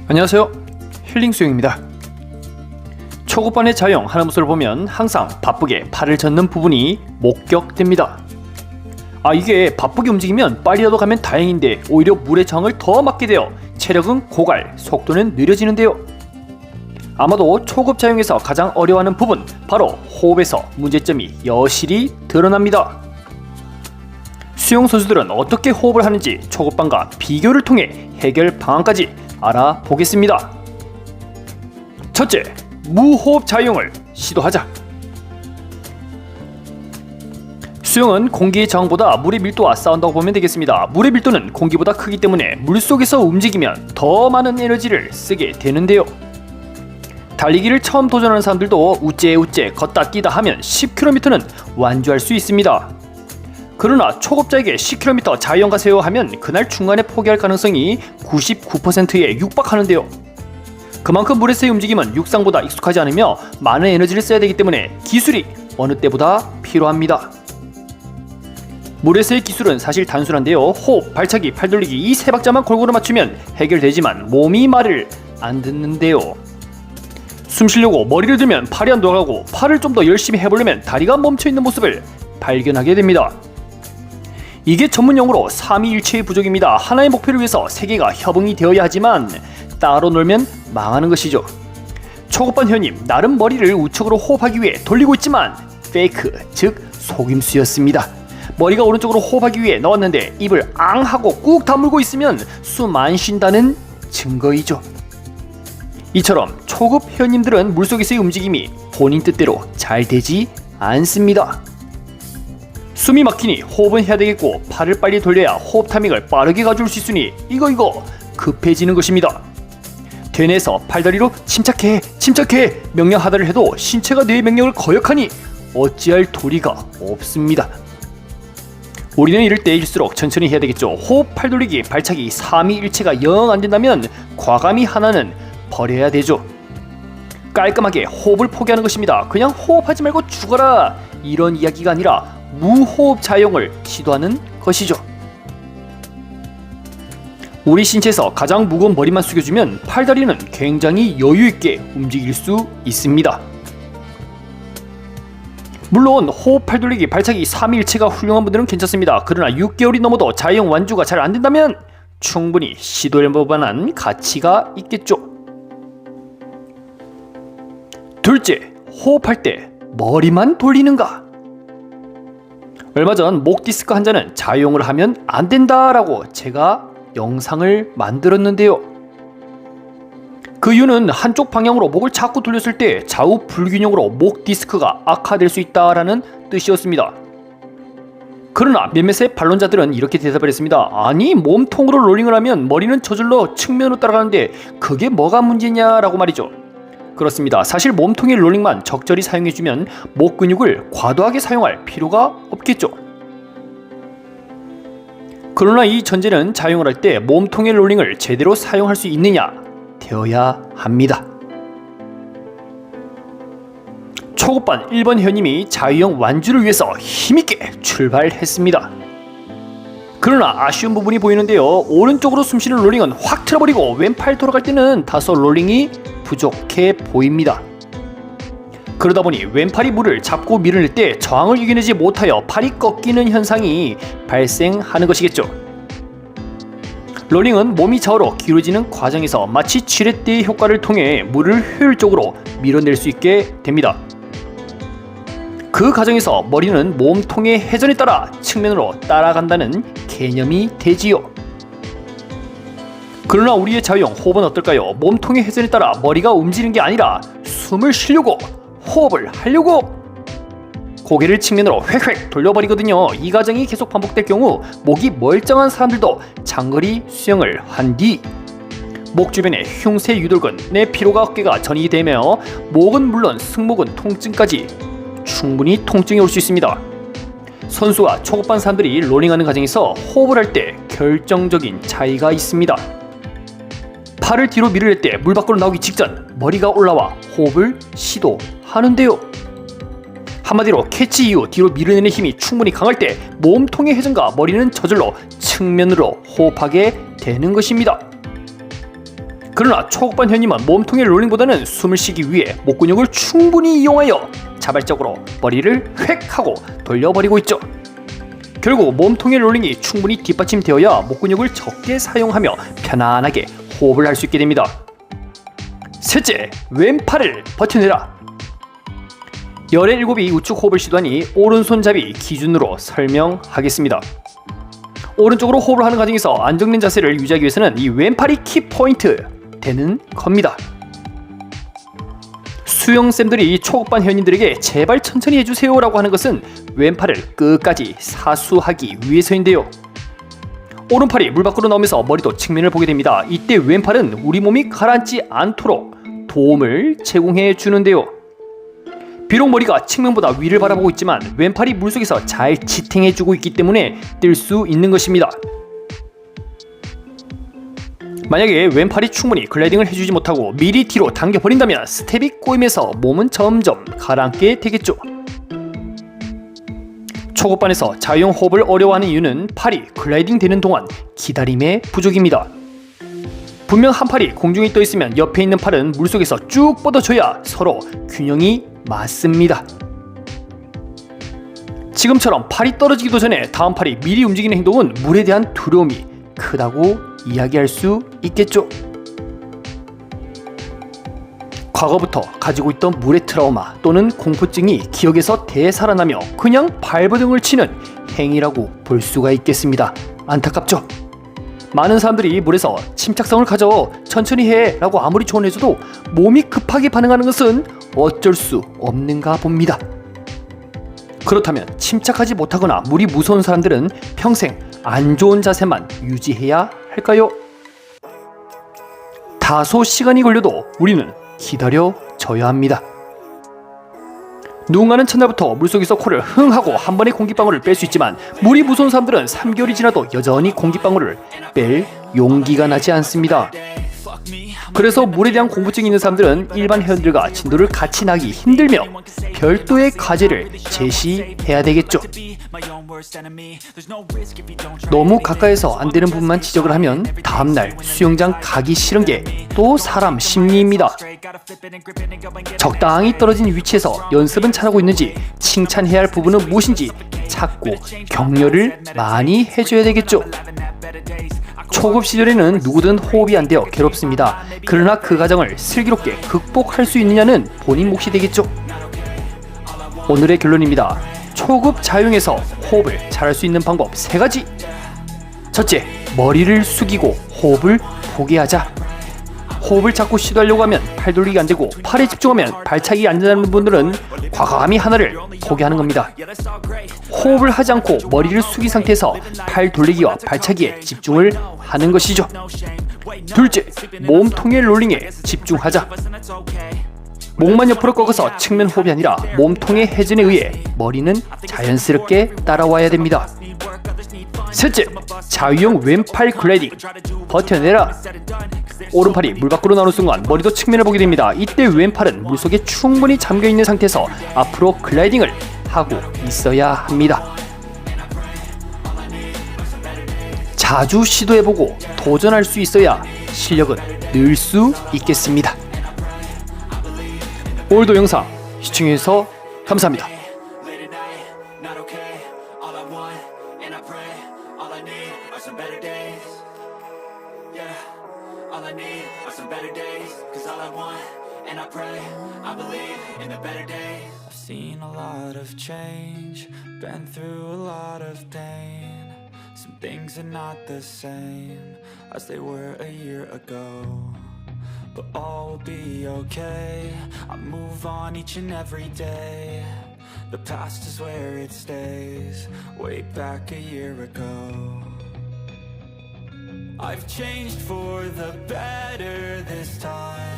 안녕하세요, 힐링 수영입니다. 초급반의 자영 하는 모습을 보면 항상 바쁘게 팔을 젓는 부분이 목격됩니다. 이게 바쁘게 움직이면 빨리라도 가면 다행인데 오히려 물의 저항을 더 맞게 되어 체력은 고갈, 속도는 느려지는데요. 아마도 초급 자영에서 가장 어려워하는 부분, 바로 호흡에서 문제점이 여실히 드러납니다. 수영 선수들은 어떻게 호흡을 하는지 초급반과 비교를 통해 해결 방안까지 알아보겠습니다. 첫째, 무호흡 자영을 시도하자. 수영은 공기의 저항보다 물의 밀도와 싸운다고 보면 되겠습니다. 물의 밀도는 공기보다 크기 때문에 물속에서 움직이면 더 많은 에너지를 쓰게 되는데요. 달리기를 처음 도전하는 사람들도 우째우째 걷다 뛰다 하면 10km는 완주할 수 있습니다. 그러나 초급자에게 10km 자유형 가세요 하면 그날 중간에 포기할 가능성이 99%에 육박하는데요. 그만큼 물에서의 움직임은 육상보다 익숙하지 않으며 많은 에너지를 써야 되기 때문에 기술이 어느 때보다 필요합니다. 물에서의 기술은 사실 단순한데요. 호흡, 발차기, 팔돌리기 이 세 박자만 골고루 맞추면 해결되지만 몸이 말을 안 듣는데요. 숨 쉬려고 머리를 들면 팔이 안 돌아가고 팔을 좀 더 열심히 해보려면 다리가 멈춰있는 모습을 발견하게 됩니다. 이게 전문용어로 삼위일체의 부족입니다. 하나의 목표를 위해서 세계가 협응이 되어야 하지만 따로 놀면 망하는 것이죠. 초급반 회원님, 나름 머리를 우측으로 호흡하기 위해 돌리고 있지만 페이크, 즉 속임수였습니다. 머리가 오른쪽으로 호흡하기 위해 넣었는데 입을 앙 하고 꾹 다물고 있으면 숨 안 쉰다는 증거이죠. 이처럼 초급 회원님들은 물속에서의 움직임이 본인 뜻대로 잘 되지 않습니다. 숨이 막히니 호흡은 해야 되겠고 팔을 빨리 돌려야 호흡 타이밍을 빠르게 가져올 수 있으니 이거 급해지는 것입니다. 되뇌에서 팔다리로 침착해 명령하다를 해도 신체가 뇌의 명령을 거역하니 어찌할 도리가 없습니다. 우리는 이럴 때일수록 천천히 해야 되겠죠. 호흡, 팔돌리기, 발차기, 삼위일체가 영 안된다면 과감히 하나는 버려야 되죠. 깔끔하게 호흡을 포기하는 것입니다. 그냥 호흡하지 말고 죽어라 이런 이야기가 아니라 무호흡 자영을 시도하는 것이죠. 우리 신체에서 가장 무거운 머리만 숙여주면 팔다리는 굉장히 여유있게 움직일 수 있습니다. 물론 호흡, 팔돌리기, 발차기, 삼위일체가 훌륭한 분들은 괜찮습니다. 그러나 6개월이 넘어도 자영 완주가 잘 안된다면 충분히 시도해볼 만한 가치가 있겠죠. 둘째, 호흡할 때 머리만 돌리는가? 얼마 전 목 디스크 환자는 자유형을 하면 안 된다라고 제가 영상을 만들었는데요. 그 이유는 한쪽 방향으로 목을 자꾸 돌렸을 때 좌우 불균형으로 목 디스크가 악화될 수 있다라는 뜻이었습니다. 그러나 몇몇의 반론자들은 이렇게 대답을 했습니다. 아니, 몸통으로 롤링을 하면 머리는 저절로 측면으로 따라가는데 그게 뭐가 문제냐라고 말이죠. 그렇습니다. 사실 몸통의 롤링만 적절히 사용해주면 목 근육을 과도하게 사용할 필요가 없겠죠. 그러나 이 전제는 자영을 할 때 몸통의 롤링을 제대로 사용할 수 있느냐 되어야 합니다. 초급반 1번 회원님이 자유형 완주를 위해서 힘있게 출발했습니다. 그러나 아쉬운 부분이 보이는데요. 오른쪽으로 숨쉬는 롤링은 확 틀어버리고 왼팔 돌아갈 때는 다소 롤링이 부족해 보입니다. 그러다 보니 왼팔이 물을 잡고 밀어낼 때 저항을 이겨내지 못하여 팔이 꺾이는 현상이 발생하는 것이겠죠. 롤링은 몸이 좌우로 기울어지는 과정에서 마치 지렛대의 효과를 통해 물을 효율적으로 밀어낼 수 있게 됩니다. 그 과정에서 머리는 몸통의 회전에 따라 측면으로 따라간다는 개념이 되지요. 그러나 우리의 자유형 호흡은 어떨까요? 몸통의 회전에 따라 머리가 움직이는 게 아니라 숨을 쉬려고 호흡을 하려고 고개를 측면으로 획획 돌려버리거든요. 이 과정이 계속 반복될 경우 목이 멀쩡한 사람들도 장거리 수영을 한 뒤 목 주변의 흉쇄 유돌근의 피로가 어깨가 전이게 되며 목은 물론 승모근 통증까지 충분히 통증이 올 수 있습니다. 선수와 초급반 사람들이 롤링하는 과정에서 호흡을 할 때 결정적인 차이가 있습니다. 팔을 뒤로 밀을 때 물 밖으로 나오기 직전 머리가 올라와 호흡을 시도하는데요. 한마디로 캐치 이후 뒤로 밀어내는 힘이 충분히 강할 때 몸통의 회전과 머리는 저절로 측면으로 호흡하게 되는 것입니다. 그러나 초급반 회원님은 몸통의 롤링보다는 숨을 쉬기 위해 목 근육을 충분히 이용하여 자발적으로 머리를 획 하고 돌려버리고 있죠. 결국 몸통의 롤링이 충분히 뒷받침되어야 목 근육을 적게 사용하며 편안하게 호흡을 할 수 있게 됩니다. 셋째, 왼팔을 버텨내라. 열의 7이 우측 호흡을 시도하니 오른손잡이 기준으로 설명하겠습니다. 오른쪽으로 호흡을 하는 과정에서 안정된 자세를 유지하기 위해서는 이 왼팔이 키포인트 되는 겁니다. 수영쌤들이 초급반 회원님들에게 제발 천천히 해주세요 라고 하는 것은 왼팔을 끝까지 사수하기 위해서인데요. 오른팔이 물 밖으로 나오면서 머리도 측면을 보게 됩니다. 이때 왼팔은 우리 몸이 가라앉지 않도록 도움을 제공해 주는데요. 비록 머리가 측면보다 위를 바라보고 있지만 왼팔이 물속에서 잘 지탱해 주고 있기 때문에 뜰 수 있는 것입니다. 만약에 왼팔이 충분히 글라이딩을 해주지 못하고 미리 뒤로 당겨버린다면 스텝이 꼬이면서 몸은 점점 가라앉게 되겠죠. 초급반에서 자유형 호흡을 어려워하는 이유는 팔이 글라이딩 되는 동안 기다림의 부족입니다. 분명 한 팔이 공중에 떠 있으면 옆에 있는 팔은 물속에서 쭉 뻗어줘야 서로 균형이 맞습니다. 지금처럼 팔이 떨어지기도 전에 다음 팔이 미리 움직이는 행동은 물에 대한 두려움이 크다고 이야기할 수 있겠죠. 과거부터 가지고 있던 물의 트라우마 또는 공포증이 기억에서 되살아나며 그냥 발버둥을 치는 행위라고 볼 수가 있겠습니다. 안타깝죠? 많은 사람들이 물에서 침착성을 가져 천천히 해 라고 아무리 조언해줘도 몸이 급하게 반응하는 것은 어쩔 수 없는가 봅니다. 그렇다면 침착하지 못하거나 물이 무서운 사람들은 평생 안 좋은 자세만 유지해야 할까요? 다소 시간이 걸려도 우리는 기다려줘야 합니다. 누군가는 첫날부터 물속에서 코를 흥 하고 한 번에 공기방울을 뺄 수 있지만 물이 무서운 사람들은 3개월이 지나도 여전히 공기방울을 뺄 용기가 나지 않습니다. 그래서 물에 대한 공포증이 있는 사람들은 일반 회원들과 진도를 같이 나기 힘들며 별도의 과제를 제시해야 되겠죠. 너무 가까이서 안 되는 부분만 지적을 하면 다음날 수영장 가기 싫은 게 또 사람 심리입니다. 적당히 떨어진 위치에서 연습은 잘하고 있는지 칭찬해야 할 부분은 무엇인지 찾고 격려를 많이 해줘야 되겠죠. 초급 시절에는 누구든 호흡이 안 되어 괴롭습니다. 그러나 그 과정을 슬기롭게 극복할 수 있느냐는 본인 몫이 되겠죠. 오늘의 결론입니다. 초급 자유형에서 호흡을 잘할 수 있는 방법 3가지. 첫째, 머리를 숙이고 호흡을 포기하자. 호흡을 자꾸 시도하려고 하면 팔 돌리기 안 되고 팔에 집중하면 발차기 안 되는 분들은 과감히 하나를 포기하는 겁니다. 호흡을 하지 않고 머리를 숙인 상태에서 팔 돌리기와 발차기에 집중을 하는 것이죠. 둘째, 몸통의 롤링에 집중하자. 목만 옆으로 꺾어서 측면 호흡이 아니라 몸통의 회전에 의해 머리는 자연스럽게 따라와야 됩니다. 셋째, 자유형 왼팔 글라이딩 버텨내라. 오른팔이 물 밖으로 나오는 순간 머리도 측면을 보게 됩니다. 이때 왼팔은 물속에 충분히 잠겨있는 상태에서 앞으로 글라이딩을 하고 있어야 합니다. 자주 시도해보고 도전할 수 있어야 실력은 늘 수 있겠습니다. 오늘도 영상 시청해주셔서 감사합니다. All I need are some better days, 'cause all I want, and I pray, I believe in the better days. I've seen a lot of change, been through a lot of pain. Some things are not the same as they were a year ago, but all will be okay. I move on each and every day. The past is where it stays, way back a year ago. I've changed for the better this time.